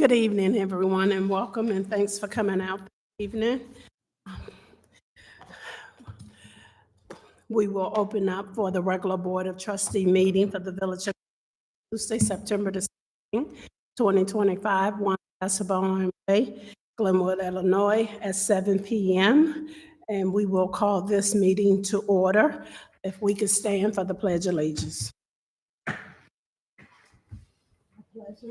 Good evening, everyone, and welcome, and thanks for coming out this evening. We will open up for the regular Board of Trustee meeting for the Village of Tuesday, September the 2nd, 2025, 1 Casaubon Way, Glenwood, Illinois, at 7 p.m. And we will call this meeting to order. If we could stand for the Pledge of Allegiance.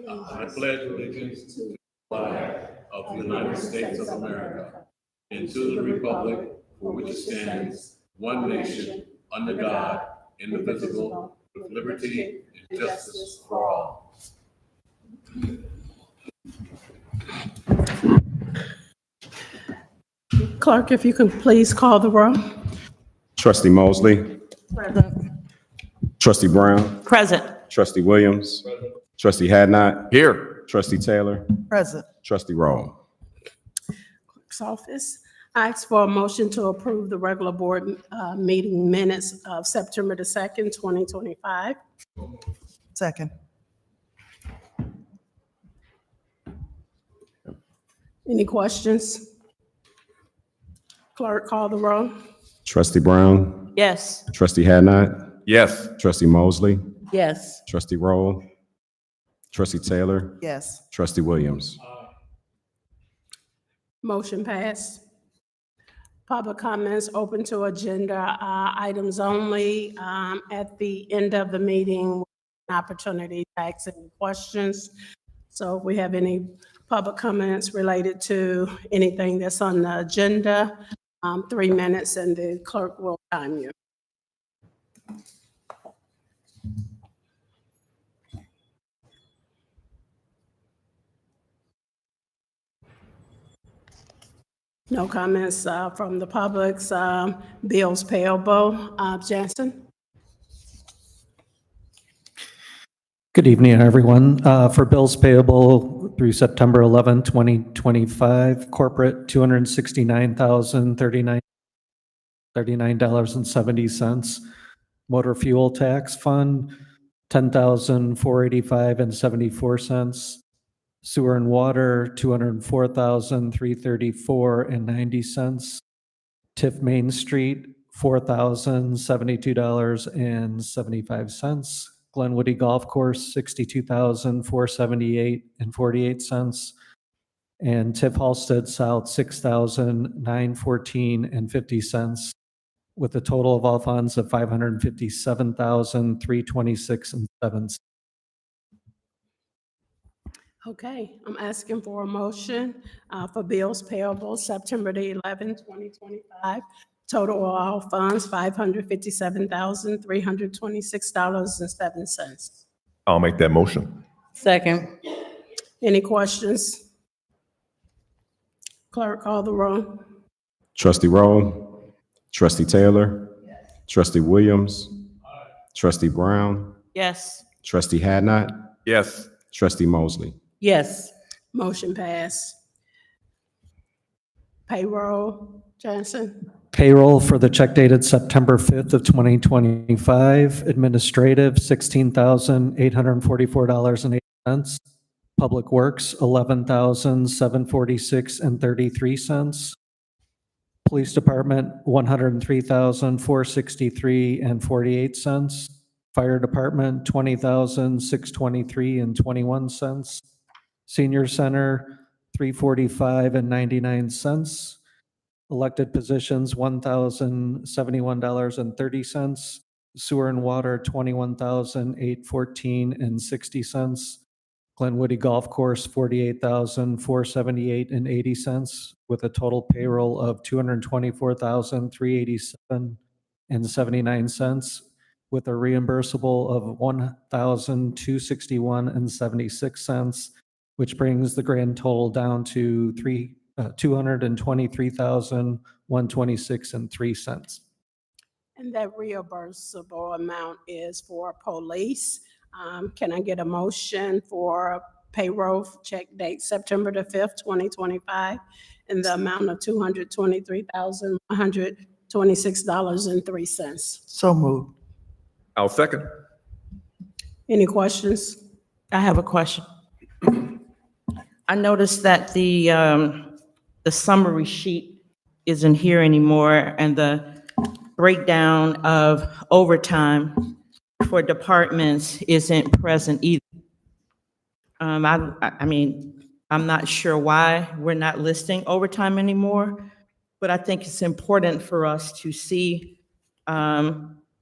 I pledge allegiance to the flag of the United States of America and to the republic for which it stands, one nation, under God, indivisible, with liberty and justice for all. Clerk, if you can please call the roll. Trustee Mosley. Present. Trustee Brown. Present. Trustee Williams. Present. Trustee Hadnot. Here. Trustee Taylor. Present. Trustee Roll. Clerk's office. I ask for a motion to approve the regular board meeting minutes of September the 2nd, 2025. Second. Any questions? Clerk, call the roll. Trustee Brown. Yes. Trustee Hadnot. Yes. Trustee Mosley. Yes. Trustee Roll. Trustee Taylor. Yes. Trustee Williams. Motion passed. Public comments open to agenda items only. At the end of the meeting, an opportunity to ask any questions. So if we have any public comments related to anything that's on the agenda, 3 minutes and the clerk will time you. No comments from the public's bills payable. Jansen? Good evening, everyone. For bills payable through September 11, 2025, corporate $269,039.70. Motor fuel tax fund $10,485.74. Sewer and water $204,334.90. TIF Main Street $4,072.75. Glenwood Golf Course, $62,478.48. And TIF Halsted South, $6,914.50, with a total of all funds of $557,326.07. Okay, I'm asking for a motion for bills payable September the 11th, 2025. Total of all funds, $557,326.07. I'll make that motion. Second. Any questions? Clerk, call the roll. Trustee Roll. Trustee Taylor. Trustee Williams. Trustee Brown. Yes. Trustee Hadnot. Yes. Trustee Mosley. Yes. Motion passed. Payroll, Johnson? Payroll for the check dated September 5th of 2025, administrative, $16,844.08. Public Works, $11,746.33. Police Department, $103,463.48. Fire Department, $20,623.21. Senior Center, $345.99. Elected positions, $1,071.30. Sewer and water, $21,814.60. Glenwood Golf Course, $48,478.80, with a total payroll of $224,387.79, with a reimbursable of $1,261.76, which brings the grand total down to $223,126.03. And that reimbursable amount is for police. Can I get a motion for payroll check date September the 5th, 2025, in the amount of $223,126.03? So moved. I'll second. Any questions? I have a question. I noticed that the summary sheet isn't here anymore, and the breakdown of overtime for departments isn't present either. I mean, I'm not sure why we're not listing overtime anymore, but I think it's important for us to see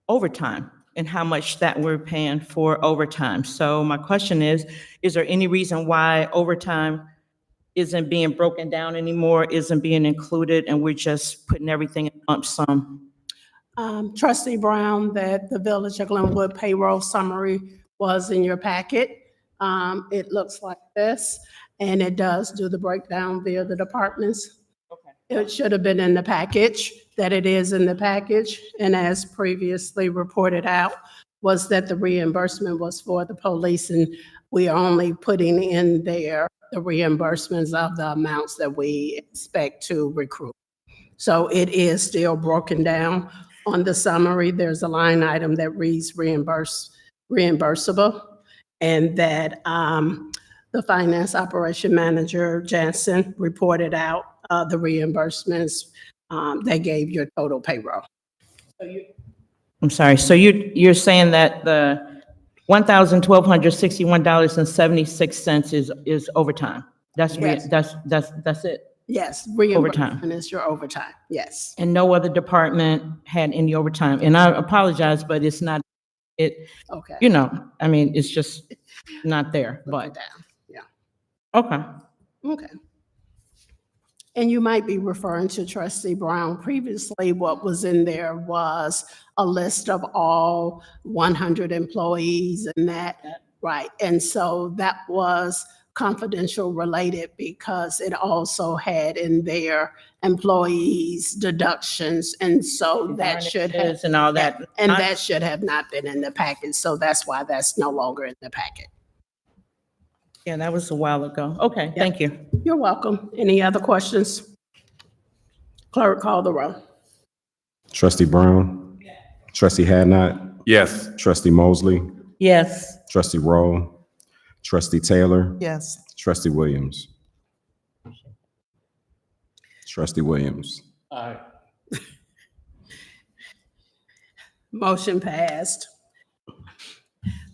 overtime and how much that we're paying for overtime. So my question is there any reason why overtime isn't being broken down anymore, isn't being included, and we're just putting everything in lump sum? Trustee Brown, that the Village of Glenwood payroll summary was in your packet. It looks like this, and it does do the breakdown via the departments. It should have been in the package, that it is in the package, and as previously reported out, was that the reimbursement was for the police, and we are only putting in there the reimbursements of the amounts that we expect to recruit. So it is still broken down. On the summary, there's a line item that reads reimbursable, and that the finance operation manager, Jansen, reported out the reimbursements that gave your total payroll. I'm sorry, so you're saying that the $1,261.76 is overtime? That's Yes. that's it? Yes, Overtime. reimbursement is your overtime, yes. And no other department had any overtime? And I apologize, but it's not, Okay. I mean, it's just not there, Put it but, down. Yeah, okay. okay. And you might be referring to Trustee Brown. Previously, what was in there was a list of all 100 employees and that, right? And so that was confidential related because it also had in there employees' deductions. And so that should have, Bonuses and all that. and that should have not been in the package. So that's why that's no longer in the packet. Yeah, that was a while ago. Okay, thank you. You're welcome. Any other questions? Clerk, call the roll. Trustee Brown? Trustee Hadnot? Yes. Trustee Mosley? Yes. Trustee Roll? Trustee Taylor? Yes. Trustee Williams? Trustee Williams? Aye. Motion passed.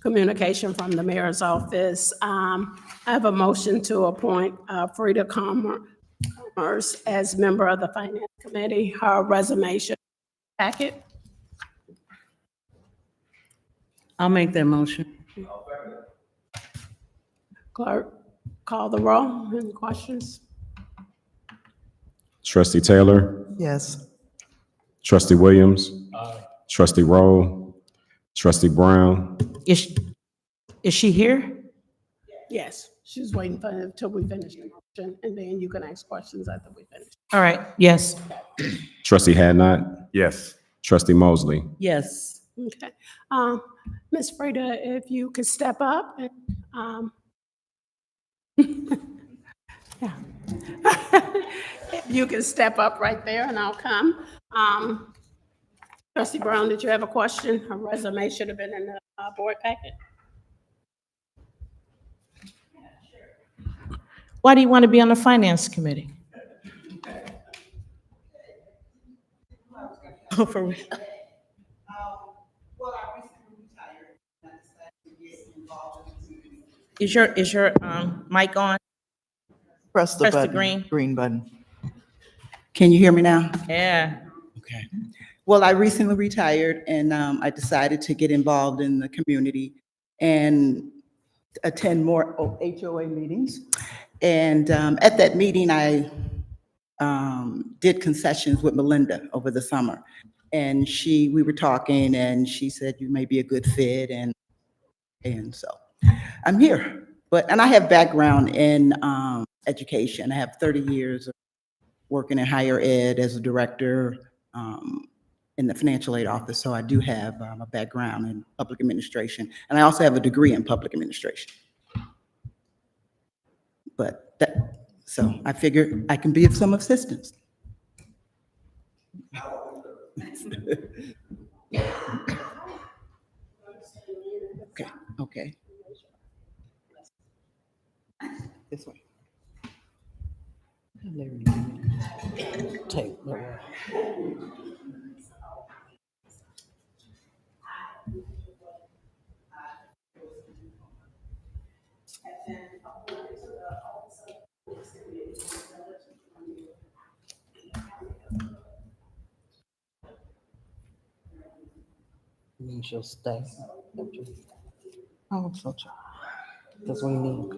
Communication from the mayor's office. I have a motion to appoint Frida Commerce as member of the finance committee. Her resignation packet. I'll make that motion. Clerk, call the roll. Any questions? Trustee Taylor? Yes. Trustee Williams? Trustee Roll? Trustee Brown? Is she here? Yes, she's waiting for until we finish the motion, and then you can ask questions after we finish. All right, yes. Trustee Hadnot? Yes. Trustee Mosley? Yes. Okay. Ms. Frida, if you could step up and, yeah. If you can step up right there and I'll come. Trustee Brown, did you have a question? Her resume should have been in the board packet. Why do you want to be on the finance committee? Oh, for real? Is your mic on? Press the Press the button. green. Button. Can you hear me now? Yeah. Okay. Well, I recently retired and I decided to get involved in the community and attend more HOA meetings. And at that meeting, I did concessions with Melinda over the summer. And we were talking and she said, you may be a good fit. And so I'm here. And I have background in education. I have 30 years of working in higher ed as a director in the financial aid office. So I do have a background in public administration. And I also have a degree in public administration. So I figured I can be of some assistance. Okay. This way. Means she'll stay. Oh, I'm so tired. That's what we need.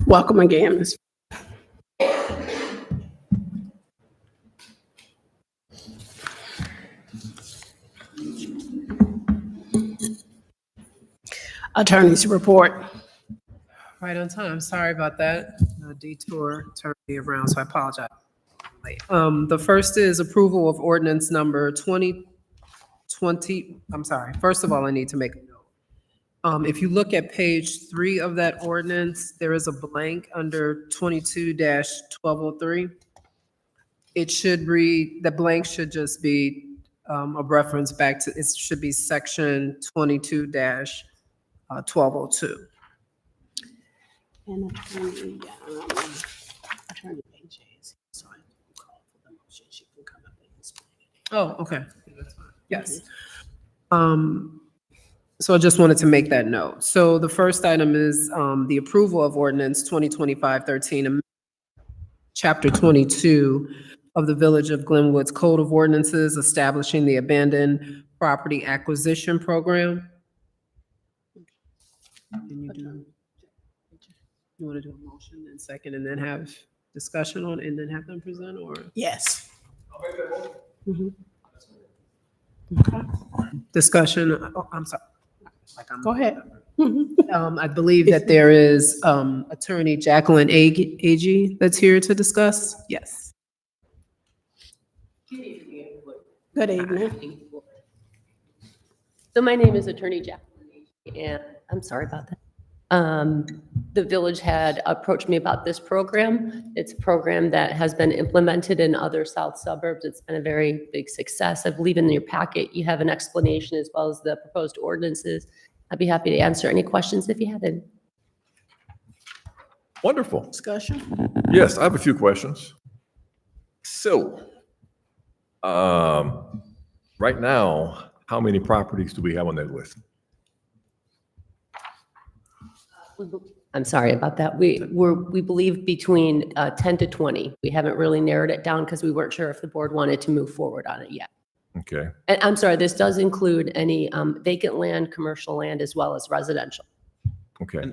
Welcome again, Ms. Attorney's report. Right on time. Sorry about that. A detour turned me around, so I apologize. The first is approval of ordinance number 2020. I'm sorry. First of all, I need to make a note. If you look at page 3 of that ordinance, there is a blank under 22-1203. It should read, the blank should just be a reference back to, it should be section 22-1202. And attorney AJ is here, so I can call for the motion. She can come up and explain. Oh, okay. Yes. So I just wanted to make that note. So the first item is the approval of ordinance 2025-13, chapter 22 of the Village of Glenwood's Code of Ordinances establishing the abandoned property acquisition program. You want to do a motion and second and then have discussion on it and then have them present, or? Yes. Mhm. Discussion, oh, I'm sorry. Go ahead. I believe that there is Attorney Jacqueline Agee that's here to discuss. Yes. Good evening. So my name is Attorney Jacqueline, and I'm sorry about that. The village had approached me about this program. It's a program that has been implemented in other south suburbs. It's been a very big success. I believe in your packet, you have an explanation as well as the proposed ordinances. I'd be happy to answer any questions if you had any. Wonderful. Discussion? Yes, I have a few questions. So, right now, how many properties do we have on that list? I'm sorry about that. We believe between 10 to 20. We haven't really narrowed it down because we weren't sure if the board wanted to move forward on it yet. Okay. And I'm sorry, this does include any vacant land, commercial land, as well as residential. Okay.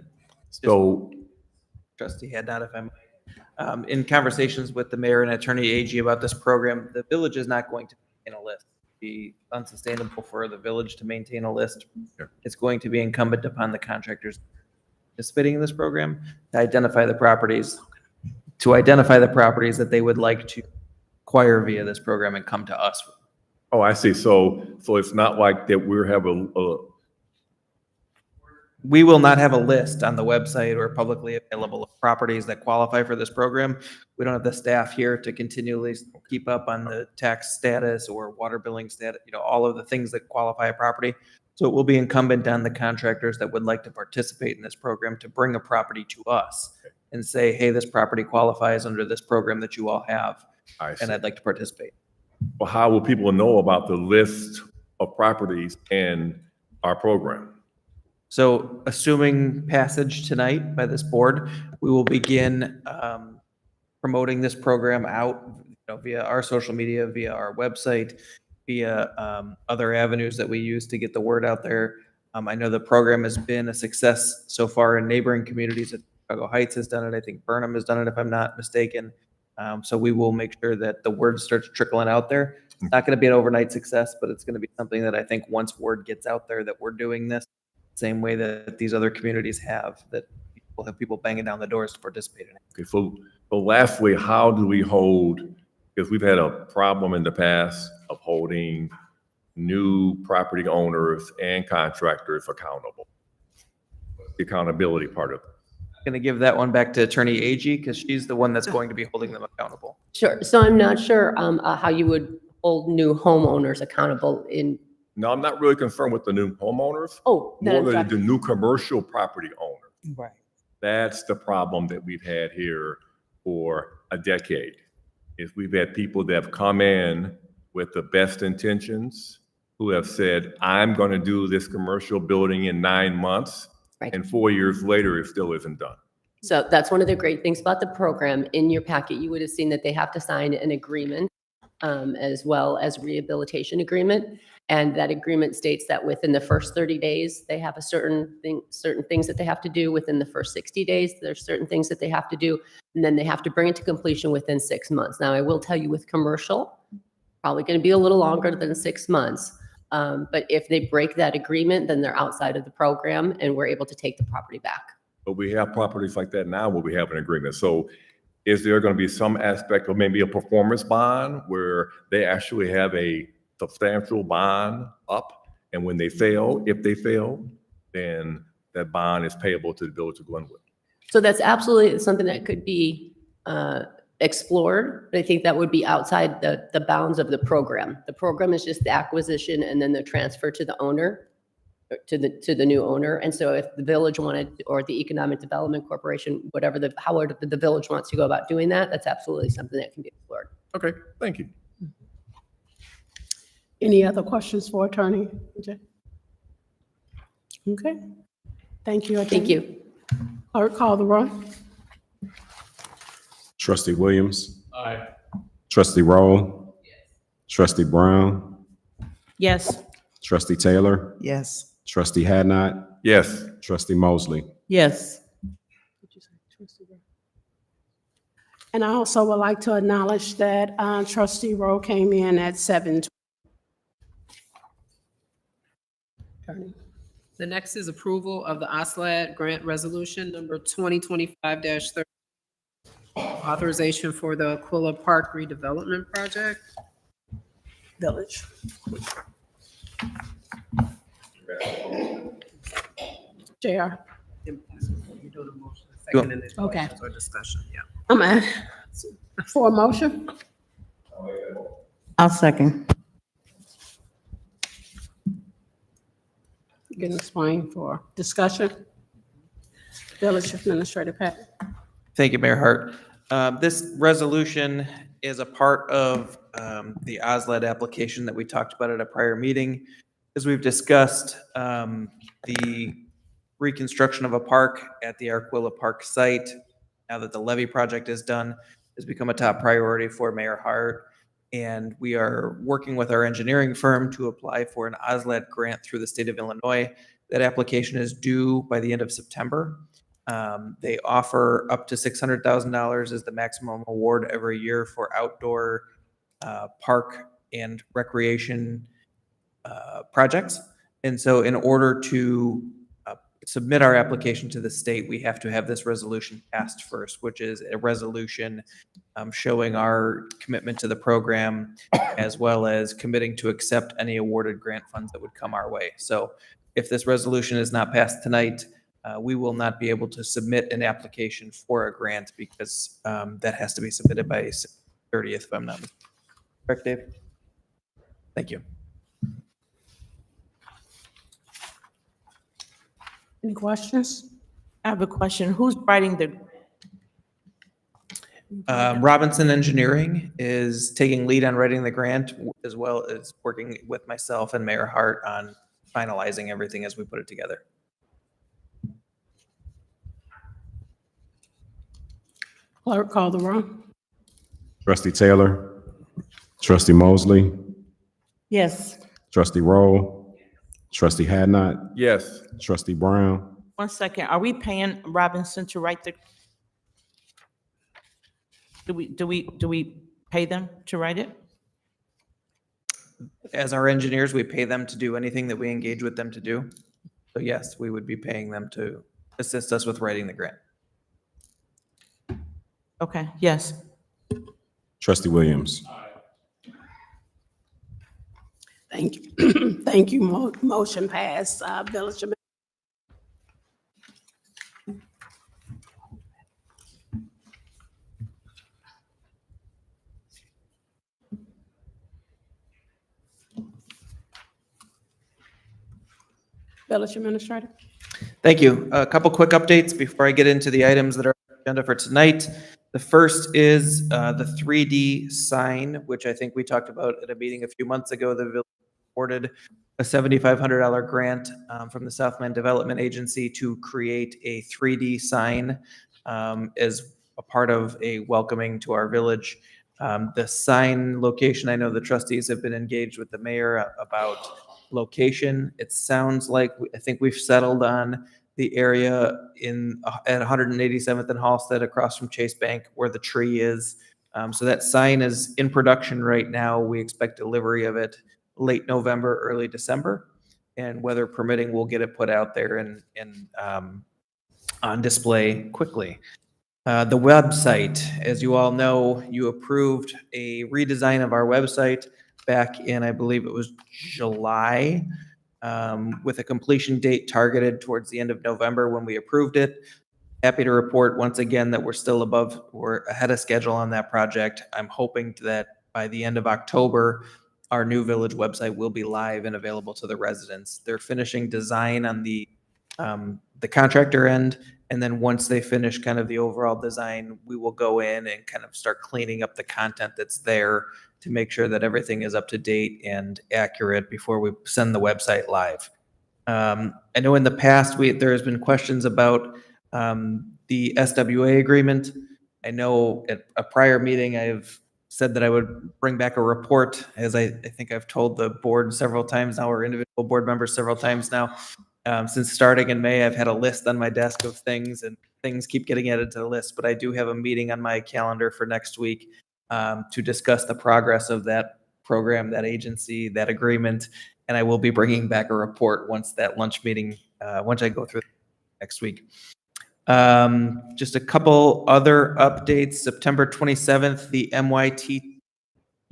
So, Trustee Hadnot, if I'm, in conversations with the mayor and Attorney Agee about this program, the village is not going to maintain a list. It'd be unsustainable for the village to maintain a list. Sure. It's going to be incumbent upon the contractors participating in this program to identify the properties that they would like to acquire via this program and come to us. oh, I see. So it's not like that we have We will not have a list on the website or publicly available of properties that qualify for this program. We don't have the staff here to continually keep up on the tax status or water billing status, all of the things that qualify a property. So it will be incumbent on the contractors that would like to participate in this program to bring a property to us and say, hey, this property qualifies under this program that you all have, I see. and I'd like to participate. Well, how will people know about the list of properties in our program? So assuming passage tonight by this board, we will begin promoting this program out via our social media, via our website, via other avenues that we use to get the word out there. I know the program has been a success so far in neighboring communities. Chicago Heights has done it. I think Burnham has done it, if I'm not mistaken. So we will make sure that the word starts trickling out there. It's not going to be an overnight success, but it's going to be something that I think once word gets out there that we're doing this, same way that these other communities have, that we'll have people banging down the doors to participate in it. Okay, so lastly, how do we hold, because we've had a problem in the past of holding new property owners and contractors accountable. The accountability part of it. Going to give that one back to Attorney Agee because she's the one that's going to be holding them accountable. Sure. So I'm not sure how you would hold new homeowners accountable in, No, I'm not really concerned with the new homeowners, oh, then I'm more sorry. the new commercial property owners. Right. That's the problem that we've had here for a decade. Is we've had people that have come in with the best intentions, who have said, I'm going to do this commercial building in 9 months. Right. And 4 years later, it still isn't done. So that's one of the great things about the program. In your packet, you would have seen that they have to sign an agreement as well as rehabilitation agreement. And that agreement states that within the first 30 days, they have a certain things that they have to do. Within the first 60 days, there's certain things that they have to do. And then they have to bring it to completion within 6 months. Now, I will tell you with commercial, probably going to be a little longer than 6 months. But if they break that agreement, then they're outside of the program and we're able to take the property back. But we have properties like that now where we have an agreement. So is there going to be some aspect of maybe a performance bond where they actually have a substantial bond up? And when they fail, if they fail, then that bond is payable to the Village of Glenwood. So that's absolutely something that could be explored, but I think that would be outside the bounds of the program. The program is just the acquisition and then the transfer to the owner, to the new owner. And so if the village wanted, or the Economic Development Corporation, however the village wants to go about doing that, that's absolutely something that can be explored. Okay, thank you. Any other questions for Attorney? Okay. Thank you. Thank you. Clerk, call the roll. Trustee Williams. Aye. Trustee Roll. Trustee Brown. Yes. Trustee Taylor. Yes. Trustee Hadnot. Yes. Trustee Mosley. Yes. And I also would like to acknowledge that Trustee Rowe came in at 7:20. The next is approval of the OSLAD grant resolution number 2025-30. Authorization for the Aquila Park redevelopment project. Village. JR. You're doing a motion, a second, and then Okay. questions or discussion, yeah. I'm at, for a motion. I'll second. You can explain for discussion. Village Administrator Pat. Thank you, Mayor Hart. This resolution is a part of the OSLAD application that we talked about at a prior meeting. As we've discussed, the reconstruction of a park at the Aquila Park site, now that the levee project is done, has become a top priority for Mayor Hart. And we are working with our engineering firm to apply for an OSLAD grant through the state of Illinois. That application is due by the end of September. They offer up to $600,000 as the maximum award every year for outdoor park and recreation projects. And so in order to submit our application to the state, we have to have this resolution passed first, which is a resolution showing our commitment to the program, as well as committing to accept any awarded grant funds that would come our way. So if this resolution is not passed tonight, we will not be able to submit an application for a grant because that has to be submitted by 30th, if I'm not mistaken. Correct, Dave? Thank you. Any questions? I have a question. Who's writing the, Robinson Engineering is taking lead on writing the grant, as well as working with myself and Mayor Hart on finalizing everything as we put it together. Clerk, call the roll. Trustee Taylor. Trustee Mosley. yes. Trustee Roll. Trustee Hadnot. Yes. Trustee Brown. 1 second. Are we paying Robinson to write the? Do we pay them to write it? As our engineers, we pay them to do anything that we engage with them to do. So yes, we would be paying them to assist us with writing the grant. Okay, yes. Trustee Williams. Thank you. Thank you. Motion passed. Village Administrator. Village Administrator. Thank you. A couple quick updates before I get into the items that are on the agenda for tonight. The first is the 3D sign, which I think we talked about at a meeting a few months ago. The village awarded a $7,500 grant from the Southland Development Agency to create a 3D sign as a part of a welcoming to our village. The sign location, I know the trustees have been engaged with the mayor about location. It sounds like, I think we've settled on the area at 187th and Halsted across from Chase Bank where the tree is. So that sign is in production right now. We expect delivery of it late November, early December. And weather permitting, we'll get it put out there and on display quickly. The website, as you all know, you approved a redesign of our website back in, I believe it was July, with a completion date targeted towards the end of November when we approved it. Happy to report once again that we're ahead of schedule on that project. I'm hoping that by the end of October, our new village website will be live and available to the residents. They're finishing design on the contractor end. And then once they finish kind of the overall design, we will go in and kind of start cleaning up the content that's there to make sure that everything is up to date and accurate before we send the website live. I know in the past, there has been questions about the SWA agreement. I know at a prior meeting, I've said that I would bring back a report, as I think I've told the board several times now, or individual board members several times now. Since starting in May, I've had a list on my desk of things, and things keep getting added to the list. But I do have a meeting on my calendar for next week to discuss the progress of that program, that agency, that agreement. And I will be bringing back a report once that lunch meeting, once I go through next week. Just a couple other updates. September 27th, the MYT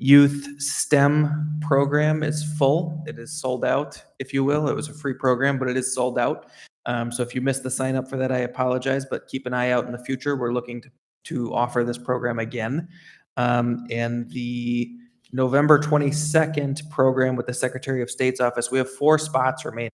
Youth STEM program is full. It is sold out, if you will. It was a free program, but it is sold out. So if you missed the sign up for that, I apologize, but keep an eye out in the future. We're looking to offer this program again. And the November 22nd program with the Secretary of State's office, we have 4 spots remaining.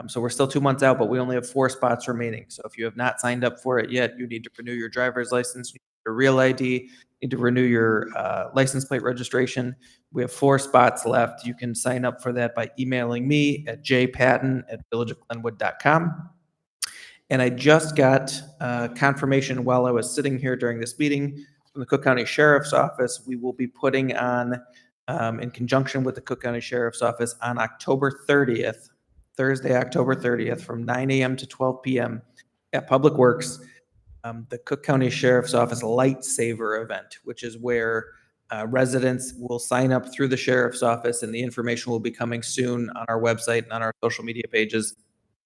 So we're still 2 months out, but we only have 4 spots remaining. So if you have not signed up for it yet, you need to renew your driver's license, your real ID, need to renew your license plate registration. We have 4 spots left. You can sign up for that by emailing me at jpatton@villageofglenwood.com. And I just got confirmation while I was sitting here during this meeting from the Cook County Sheriff's Office. We will be putting on, in conjunction with the Cook County Sheriff's Office, on October 30th, Thursday, October 30th, from 9 a.m. to 12 p.m. at Public Works, the Cook County Sheriff's Office Lightsaver event, which is where residents will sign up through the Sheriff's Office, and the information will be coming soon on our website and on our social media pages.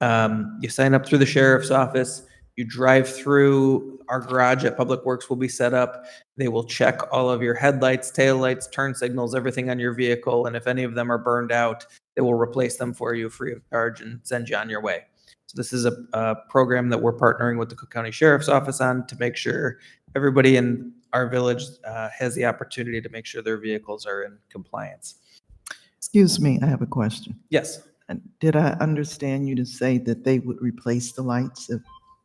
You sign up through the Sheriff's Office, you drive through our garage at Public Works will be set up. They will check all of your headlights, taillights, turn signals, everything on your vehicle, and if any of them are burned out, they will replace them for you free of charge and send you on your way. So this is a program that we're partnering with the Cook County Sheriff's Office on to make sure everybody in our village has the opportunity to make sure their vehicles are in compliance. Excuse me, I have a question. Yes, Did I understand you to say that they would replace the lights?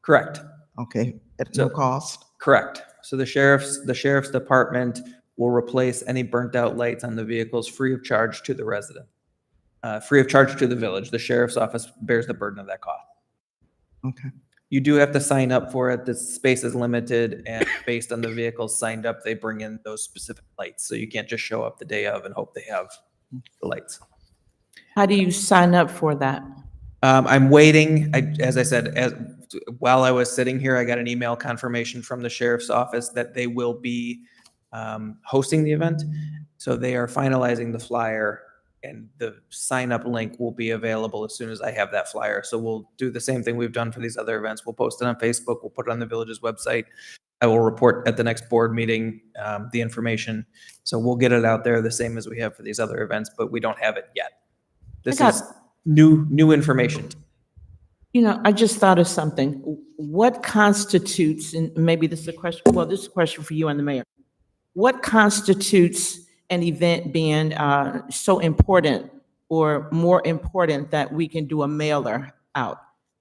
correct. Okay, at no cost? Correct. So the sheriff's department will replace any burnt out lights on the vehicles free of charge to the resident, free of charge to the village. The sheriff's office bears the burden of that cost. Okay. You do have to sign up for it. The space is limited, and based on the vehicles signed up, they bring in those specific lights. So you can't just show up the day of and hope they have the lights. How do you sign up for that? I'm waiting. As I said, while I was sitting here, I got an email confirmation from the sheriff's office that they will be hosting the event. So they are finalizing the flyer, and the sign up link will be available as soon as I have that flyer. So we'll do the same thing we've done for these other events. We'll post it on Facebook. We'll put it on the village's website. I will report at the next board meeting the information. So we'll get it out there the same as we have for these other events, but we don't have it yet. This got- is new information. You know, I just thought of something. What constitutes, and maybe this is a question, well, this is a question for you and the mayor. What constitutes an event being so important or more important that we can do a mailer out?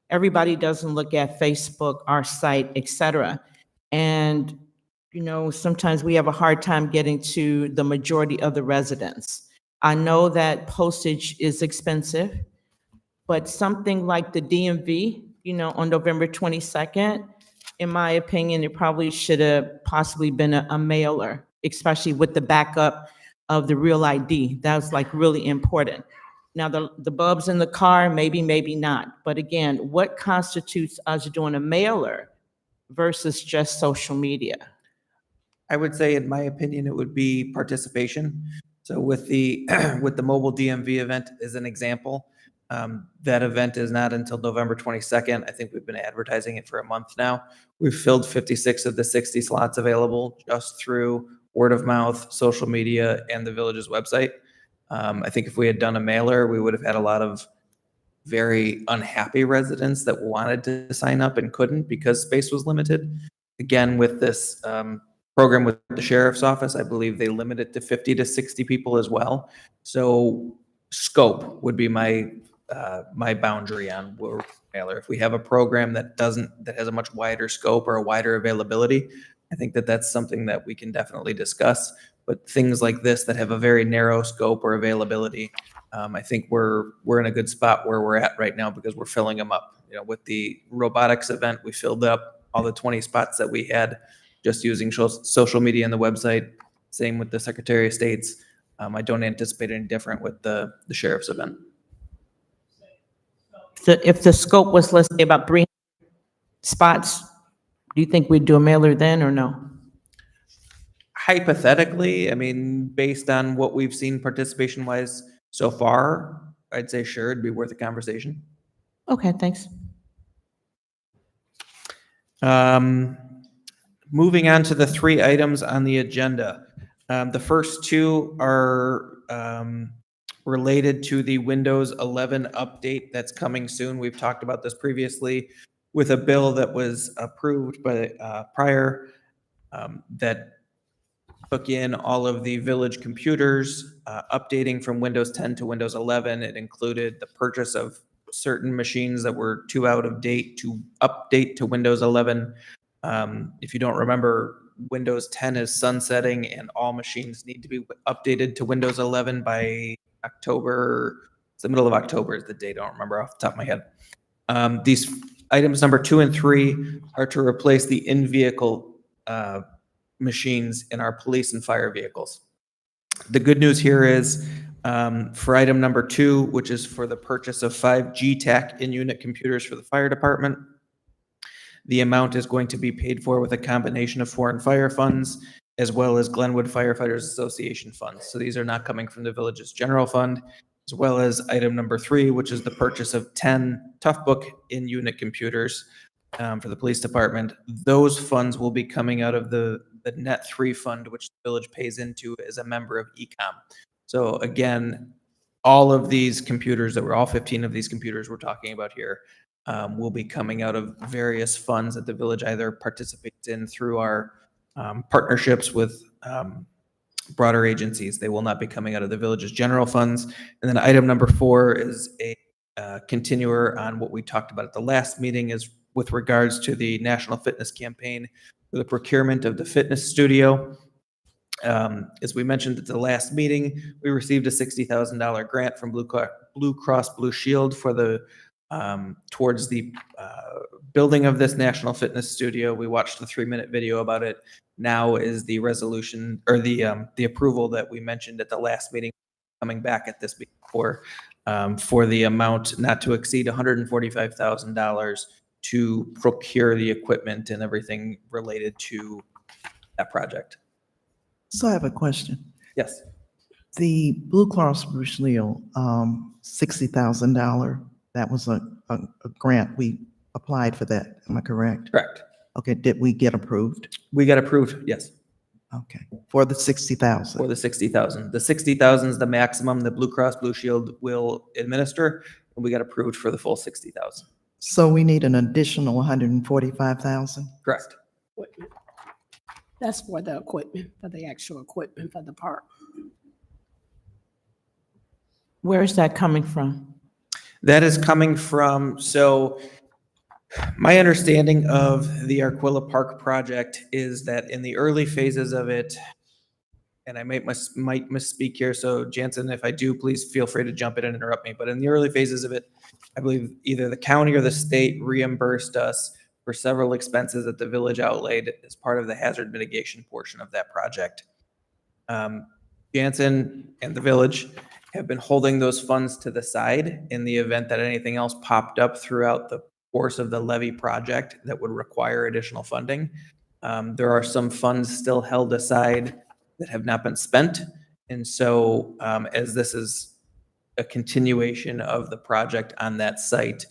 Everybody doesn't look at Facebook, our site, et cetera. And, you know, sometimes we have a hard time getting to the majority of the residents. I know that postage is expensive, but something like the DMV, you know, on November 22nd, in my opinion, it probably should have possibly been a mailer, especially with the backup of the real ID. That was like really important. Now, the bulbs in the car, maybe, maybe not. But again, what constitutes us doing a mailer versus just social media? I would say, in my opinion, it would be participation. So with the with the mobile DMV event as an example, that event is not until November 22nd. I think we've been advertising it for a month now. We've filled 56 of the 60 slots available just through word of mouth, social media, and the village's website. I think if we had done a mailer, we would have had a lot of very unhappy residents that wanted to sign up and couldn't because space was limited. Again, with this program with the sheriff's office, I believe they limit it to 50 to 60 people as well. So scope would be my boundary on mailer. If we have a program that has a much wider scope or a wider availability, I think that that's something that we can definitely discuss. But things like this that have a very narrow scope or availability, I think we're in a good spot where we're at right now because we're filling them up. You know, with the robotics event, we filled up all the 20 spots that we had just using social media and the website. Same with the Secretary of State's. I don't anticipate any different with the sheriff's event. So if the scope was, let's say, about 300 spots, do you think we'd do a mailer then or no? Hypothetically, I mean, based on what we've seen participation-wise so far, I'd say sure, it'd be worth a conversation. Okay, thanks. Moving on to the 3 items on the agenda. The first 2 are related to the Windows 11 update that's coming soon. We've talked about this previously with a bill that was approved by prior that took in all of the village computers, updating from Windows 10 to Windows 11. It included the purchase of certain machines that were too out of date to update to Windows 11. If you don't remember, Windows 10 is sunsetting and all machines need to be updated to Windows 11 by October. It's the middle of October is the date. I don't remember off the top of my head. These items number 2 and 3 are to replace the in-vehicle machines in our police and fire vehicles. The good news here is for item number 2, which is for the purchase of 5 GTAC in-unit computers for the fire department, the amount is going to be paid for with a combination of foreign fire funds as well as Glenwood Firefighters Association funds. So these are not coming from the village's general fund, as well as item number 3, which is the purchase of 10 Toughbook in-unit computers for the police department. Those funds will be coming out of the Net 3 fund, which the village pays into as a member of ECOM. So again, all of these computers all 15 of these computers we're talking about here will be coming out of various funds that the village either participates in through our partnerships with broader agencies. They will not be coming out of the village's general funds. And then item number 4 is a continuer on what we talked about at the last meeting, is with regards to the National Fitness Campaign for the procurement of the fitness studio. As we mentioned at the last meeting, we received a $60,000 grant from Blue Cross Blue Shield for the towards the building of this National Fitness Studio. We watched the 3-minute video about it. Now is the resolution or the approval that we mentioned at the last meeting coming back at this before for the amount not to exceed $145,000 to procure the equipment and everything related to that project. So I have a question. Yes. The Blue Cross Blue Shield, $60,000, that was a grant. We applied for that. Am I correct? Correct. Okay, did we get approved? We got approved, yes, Okay, for the 60,000. for the 60,000. The 60,000 is the maximum that Blue Cross Blue Shield will administer, and we got approved for the full 60,000. So we need an additional 145,000? Correct. Equipment. That's for the equipment, for the actual equipment for the park. Where is that coming from? That is coming from, so my understanding of the Arquilla Park project is that in the early phases of it, and I might misspeak here, so Jansen, if I do, please feel free to jump in and interrupt me. But in the early phases of it, I believe either the county or the state reimbursed us for several expenses that the village outlaid as part of the hazard mitigation portion of that project. Jansen and the village have been holding those funds to the side in the event that anything else popped up throughout the course of the levy project that would require additional funding. There are some funds still held aside that have not been spent. And so as this is a continuation of the project on that site,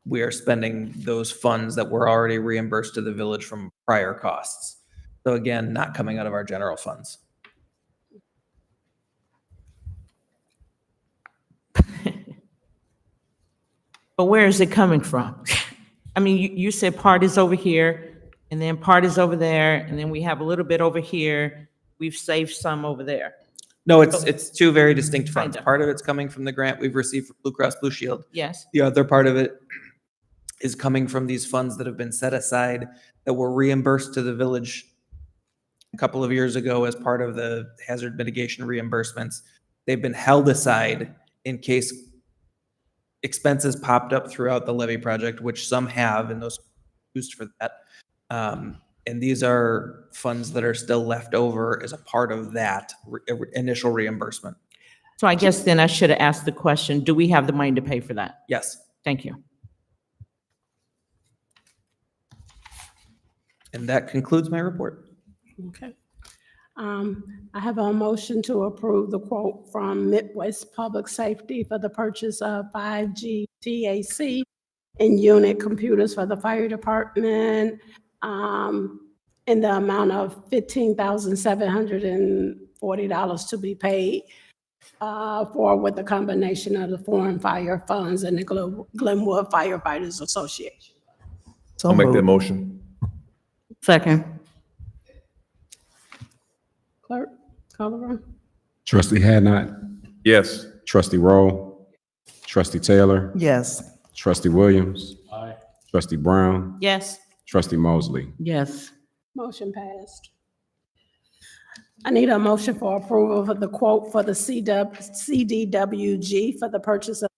we are spending those funds that were already reimbursed to the village from prior costs. So again, not coming out of our general funds. But where is it coming from? I mean, you said part is over here, and then part is over there, and then we have a little bit over here. We've saved some over there. No, it's two very distinct funds. Kinda. Part of it's coming from the grant we've received from Blue Cross Blue Shield. Yes. The other part of it is coming from these funds that have been set aside that were reimbursed to the village a couple of years ago as part of the hazard mitigation reimbursements. They've been held aside in case expenses popped up throughout the levy project, which some have, and those used for that. And these are funds that are still left over as a part of that initial reimbursement. So I guess then I should have asked the question, do we have the money to pay for that? Yes. Thank you. And that concludes my report. Okay. I have a motion to approve the quote from Midwest Public Safety for the purchase of 5G TAC and unit computers for the fire department in the amount of $15,740 to be paid for with a combination of the foreign fire funds and the Glenwood Firefighters Association. So I'll make that moved. motion. Second. Clerk, call the roll. Trustee Hadnot, Yes. Trustee Rowe, Trustee Taylor, Yes. Trustee Williams. Trustee Brown, Yes. Trustee Mosley. Yes. Motion passed. I need a motion for approval of the quote for the CDWG for the purchase of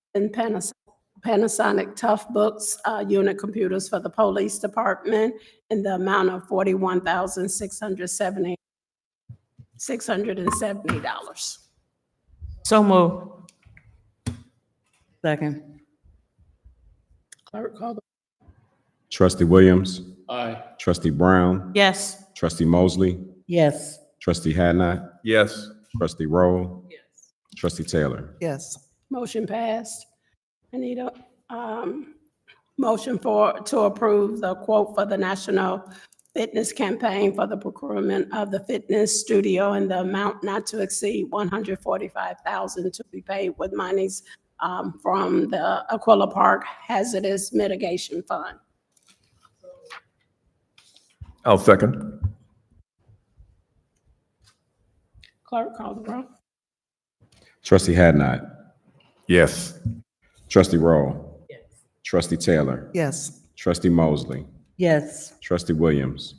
Panasonic Tough Books unit computers for the police department in the amount of $41,670. So move. Second. Clerk, call the. Trustee Williams. Trustee Brown, Yes. Trustee Mosley, Yes. Trustee Hadnot, Yes. Trustee Rowe. Trustee Taylor. Yes. Motion passed. I need a motion to approve the quote for the National Fitness Campaign for the procurement of the fitness studio in the amount not to exceed $145,000 to be paid with monies from the Aquila Park Hazardous Mitigation Fund. I'll second. Clerk, call the roll. Trustee Hadnot, Yes. Trustee Rowe. Trustee Taylor, Yes. Trustee Mosley, Yes. Trustee Williams.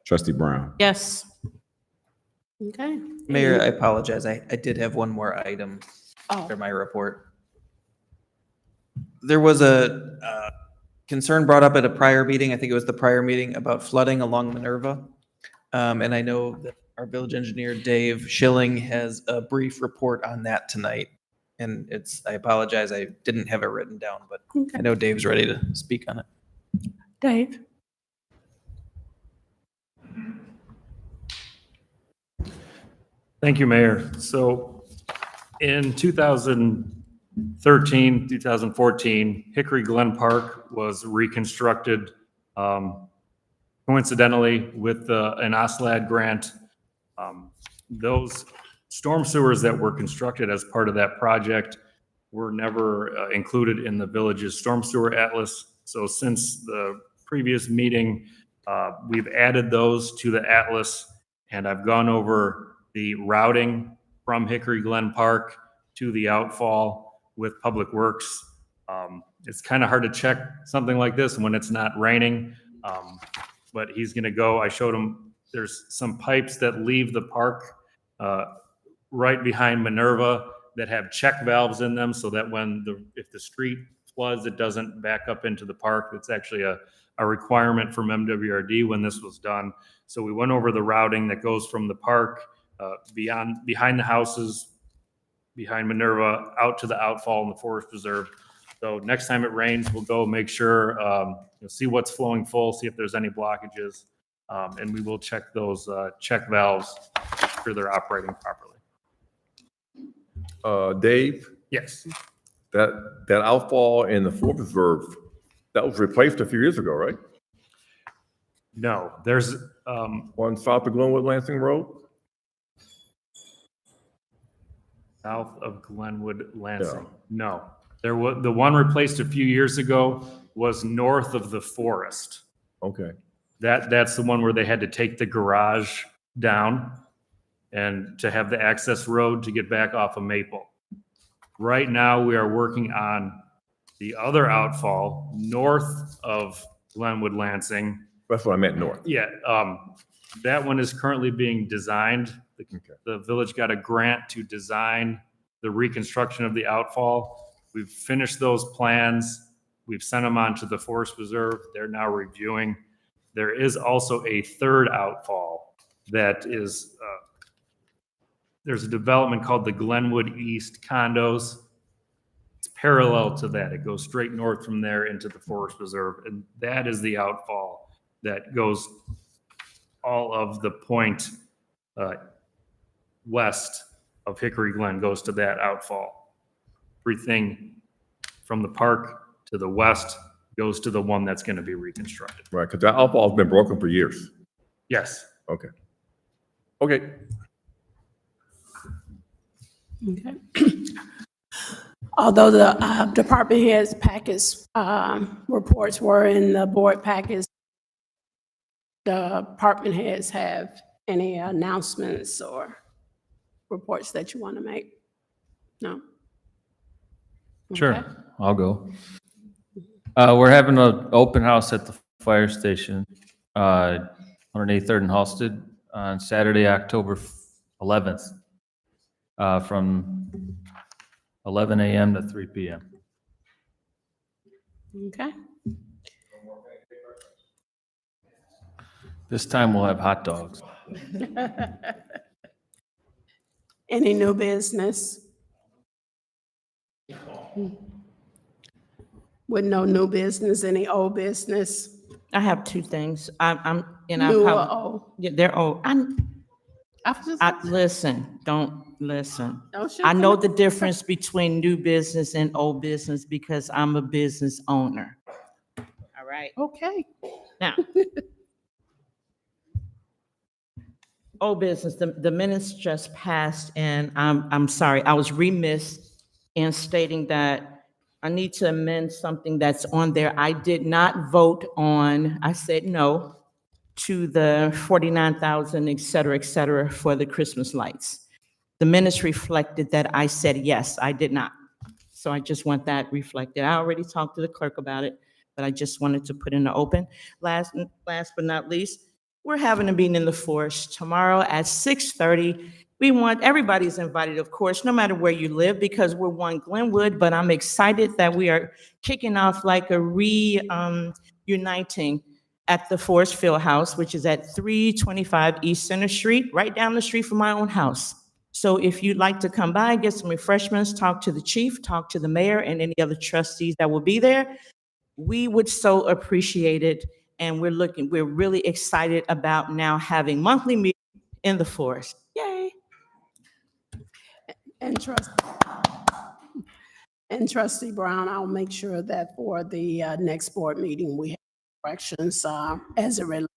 Trustee Brown. Yes. Okay. Mayor, I apologize. I did have one more item Oh, after my report. There was a concern brought up at a prior meeting, I think it was the prior meeting, about flooding along Minerva. And I know that our village engineer, Dave Schilling, has a brief report on that tonight. And I apologize, I didn't have it written down, but Okay. I know Dave's ready to speak on it. Dave? Thank you, Mayor. So in 2013, 2014, Hickory Glen Park was reconstructed coincidentally with an OSLAD grant. Those storm sewers that were constructed as part of that project were never included in the village's storm sewer atlas. So since the previous meeting, we've added those to the atlas, and I've gone over the routing from Hickory Glen Park to the outfall with Public Works. It's kind of hard to check something like this when it's not raining, but he's gonna go. I showed him there's some pipes that leave the park right behind Minerva that have check valves in them so that if the street floods, it doesn't back up into the park. It's actually a requirement from MWRD when this was done. So we went over the routing that goes from the park behind the houses, behind Minerva, out to the outfall in the Forest Preserve. So next time it rains, we'll go make sure, see what's flowing full, see if there's any blockages, and we will check those check valves sure they're operating properly. Dave, Yes. that outfall in the Forest Preserve, that was replaced a few years ago, right? No, there's On south of Glenwood Lansing Road? south of Glenwood Lansing. No, there was the one replaced a few years ago was north of the forest. Okay. That's the one where they had to take the garage down and to have the access road to get back off of Maple. Right now, we are working on the other outfall north of Glenwood Lansing. That's what I meant, north. Yeah, that one is currently being designed. The village got a grant to design the reconstruction of the outfall. We've finished those plans. We've sent them on to the Forest Preserve. They're now reviewing. There is also a third outfall that is, there's a development called the Glenwood East condos. It's parallel to that. It goes straight north from there into the Forest Preserve. And that is the outfall that goes all of the point west of Hickory Glen goes to that outfall. Everything from the park to the west goes to the one that's going to be reconstructed. Right, because that outfall's been broken for years. Yes. Okay. Okay. Okay. Although the department heads package reports were in the board package, the department heads have any announcements or reports that you want to make? No? Sure, Okay. I'll go. We're having an open house at the fire station, 183rd and Halsted on Saturday, October 11th, from 11 a.m. to 3 p.m. Okay. This time we'll have hot dogs. Any new business? With no new business, any old business? I have two things. I'm, and I New or probably, old? yeah, they're old. Listen, don't listen. Don't shoot I know them. the difference between new business and old business because I'm a business owner. All right. Okay. Now, old business, the minutes just passed, and I'm sorry, I was remiss in stating that I need to amend something that's on there. I did not vote on, I said no to the 49,000, et cetera, for the Christmas lights. The minutes reflected that I said yes, I did not. So I just want that reflected. I already talked to the clerk about it, but I just wanted to put in the open. Last but not least, we're having a meeting in the Forest tomorrow at 6:30. We want, everybody's invited, of course, no matter where you live, because we're one Glenwood, but I'm excited that we are kicking off like a uniting at the Forest Field House, which is at 325 East Center Street, right down the street from my own house. So if you'd like to come by, get some refreshments, talk to the chief, talk to the mayor, and any other trustees that will be there, we would so appreciate it. And we're really excited about now having monthly meetings in the forest. Yay. And Trustee Brown, I'll make sure that for the next board meeting, we have corrections as it relates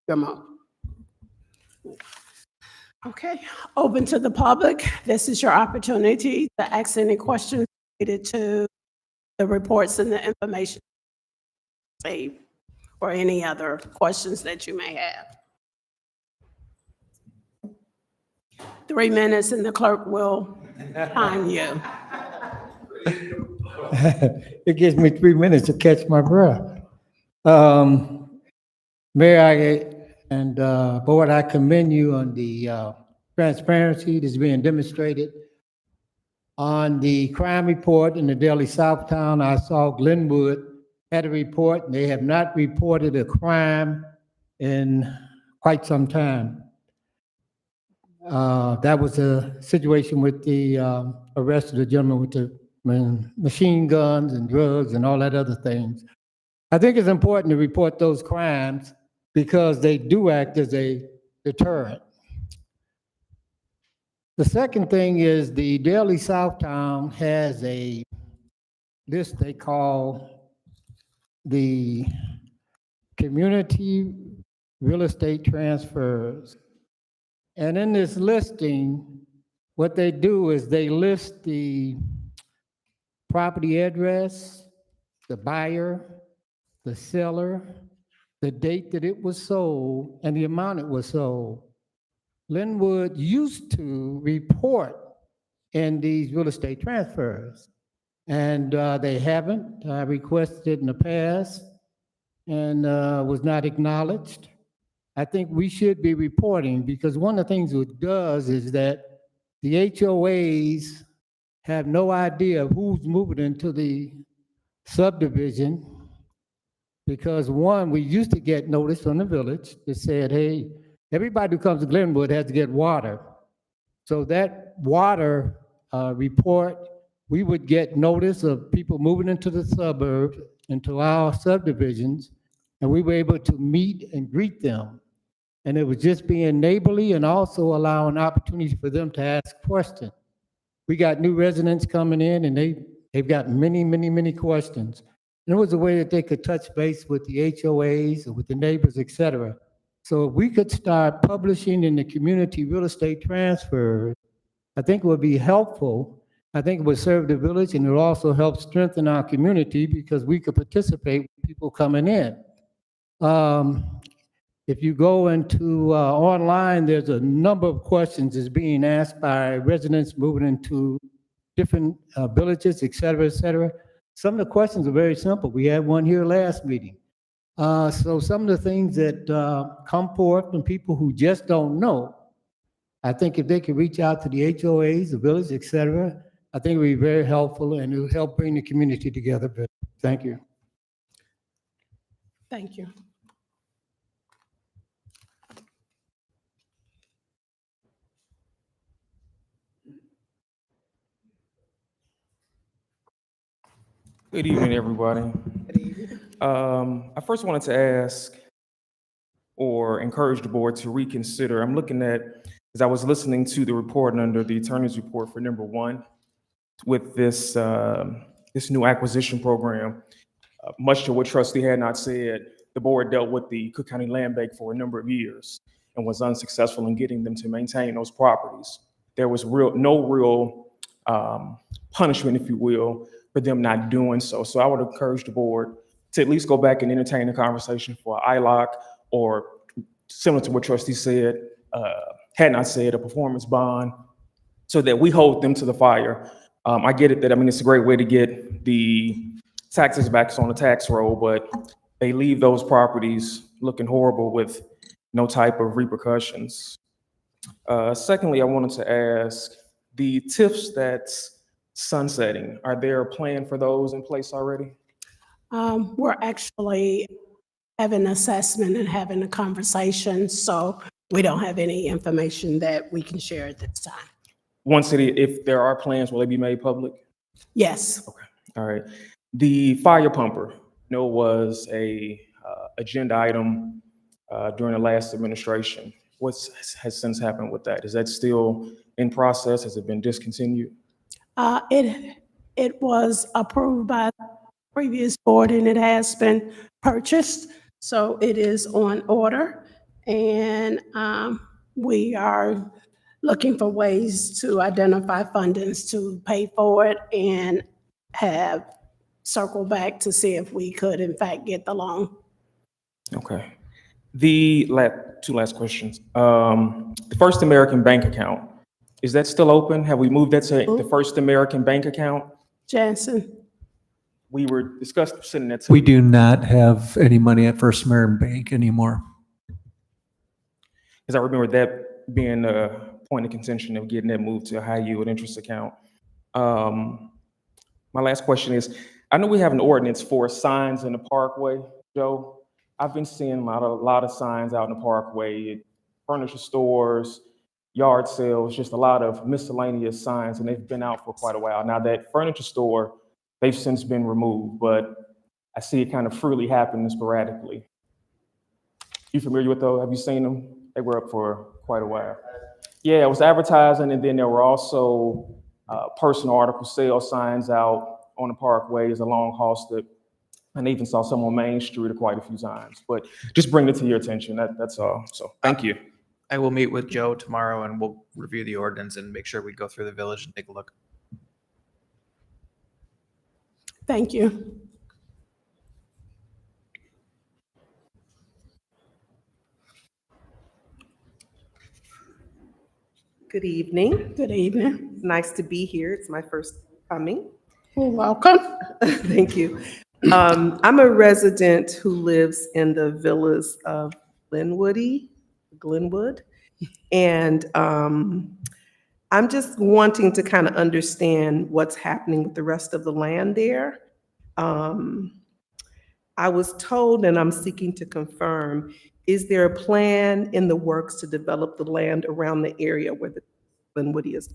to Gilmore. Okay, open to the public. This is your opportunity to ask any questions related to the reports and the information saved, or any other questions that you may have. 3 minutes and the clerk will time you. It gives me 3 minutes to catch my breath. Mayor and Board, I commend you on the transparency that's being demonstrated. On the crime report in the Daily Southtown, I saw Glenwood had a report, and they have not reported a crime in quite some time. That was a situation with the arrest of the gentleman with the machine guns and drugs and all that other things. I think it's important to report those crimes because they do act as a deterrent. The second thing is the Daily Southtown has a list they call the Community Real Estate Transfers. And in this listing, what they do is they list the property address, the buyer, the seller, the date that it was sold, and the amount it was sold. Glenwood used to report in these real estate transfers, and they haven't. I requested it in the past and was not acknowledged. I think we should be reporting because one of the things it does is that the HOAs have no idea of who's moving into the subdivision because one, we used to get notice from the village that said, hey, everybody who comes to Glenwood has to get water. So that water report, we would get notice of people moving into the suburbs, into our subdivisions, and we were able to meet and greet them. And it was just being neighborly and also allowing opportunity for them to ask questions. We got new residents coming in and they've got many questions. And it was a way that they could touch base with the HOAs or with the neighbors, et cetera. So if we could start publishing in the community real estate transfer, I think it would be helpful. I think it would serve the village and it would also help strengthen our community because we could participate with people coming in. If you go into online, there's a number of questions that's being asked by residents moving into different villages, et cetera, et cetera. Some of the questions are very simple. We had one here last meeting. So some of the things that come forth from people who just don't know, I think if they could reach out to the HOAs, the village, et cetera, I think it would be very helpful and it would help bring the community together. But thank you. Thank you. Good evening, everybody. I first wanted to ask or encourage the board to reconsider. I'm looking at, as I was listening to the report under the attorney's report for number 1, with this new acquisition program, much to what Trustee had not said, the board dealt with the Cook County Land Bank for a number of years and was unsuccessful in getting them to maintain those properties. There was no real punishment, if you will, for them not doing so. So I would encourage the board to at least go back and entertain the conversation for ILOC or similar to what Trustee said, had not said, a performance bond, so that we hold them to the fire. I get it that, I mean, it's a great way to get the taxes back on the tax roll, but they leave those properties looking horrible with no type of repercussions. Secondly, I wanted to ask, the TIFs that's sunsetting, are there a plan for those in place already? We're actually having an assessment and having a conversation, so we don't have any information that we can share at this time. Once if there are plans, will they be made public? Yes. All right. The fire pumper, was a agenda item during the last administration. What has since happened with that? Is that still in process? Has it been discontinued? It was approved by the previous board and it has been purchased, so it is on order. And we are looking for ways to identify fundings to pay for it and have circled back to see if we could in fact get the loan. Okay. Two last questions. The First American bank account, is that still open? Have we moved that to the First American bank account? Jansen? We were discussing that. We do not have any money at First American Bank anymore. Because I remember that being a point of contention of getting that moved to a high yield interest account. My last question is, I know we have an ordinance for signs in the parkway, Joe. I've been seeing a lot of signs out in the parkway, furniture stores, yard sales, just a lot of miscellaneous signs, and they've been out for quite a while. Now that furniture store, they've since been removed, but I see it kind of freely happening sporadically. You familiar with those? Have you seen them? They were up for quite a while. Yeah, it was advertising, and then there were also personal article sale signs out on the parkways along Halsted. And I even saw some on Main Street quite a few times, but just bring it to your attention. That's all. So thank you. I will meet with Joe tomorrow and we'll review the ordinance and make sure we go through the village and take a look. Thank you. Good evening. Good evening. Nice to be here. It's my first coming. Well, welcome. Thank you. I'm a resident who lives in the villas of Glenwood. And I'm just wanting to kind of understand what's happening with the rest of the land there. I was told, and I'm seeking to confirm, is there a plan in the works to develop the land around the area where the Glenwood is?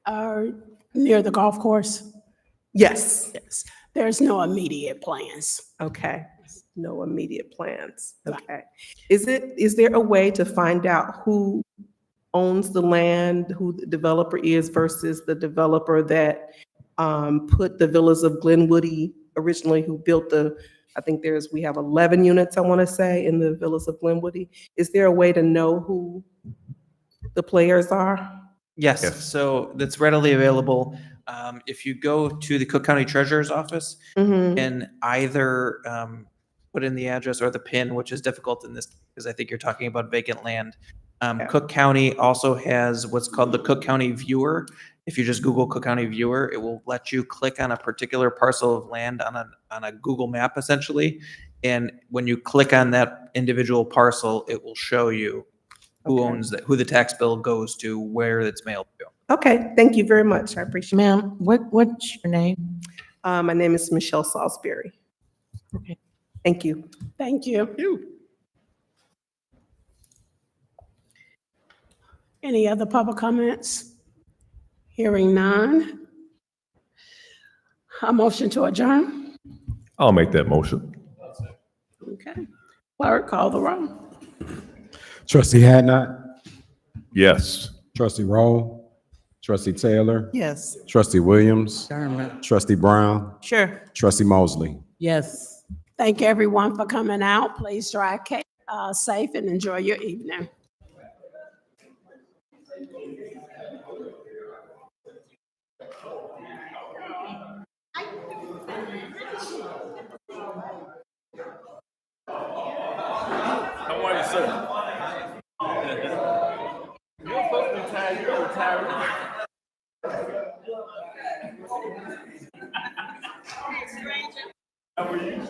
Near the golf course? Yes. Yes. There's no immediate plans. Okay. No immediate plans. Okay. Is there a way to find out who owns the land, who the developer is versus the developer that put the villas of Glenwood originally, who built I think we have 11 units, I want to say, in the villas of Glenwood. Is there a way to know who the players are? Yes, so that's readily available. If you go to the Cook County Treasurer's Office and either put in the address or the PIN, which is difficult in this because I think you're talking about vacant land. Cook County also has what's called the Cook County Viewer. If you just Google Cook County Viewer, it will let you click on a particular parcel of land on a Google map, essentially. And when you click on that individual parcel, it will show you who owns that, who the tax bill goes to, where it's mailed to. Okay, thank you very much. I appreciate it. Ma'am, what's your name? My name is Michelle Salisbury. Okay. Thank you. Thank you. Any other public comments? Hearing none. A motion to adjourn? I'll make that motion. Okay. Clerk, call the roll. Trustee Hadnot, Yes. Trustee Roll, Trustee Taylor, Yes. Trustee Williams, Darn. Trustee Brown, Sure. Trustee Mosley. Yes. Thank everyone for coming out. Please drive safe and enjoy your evening. How are you, sir? You're supposed to retire. You're retired. How are you?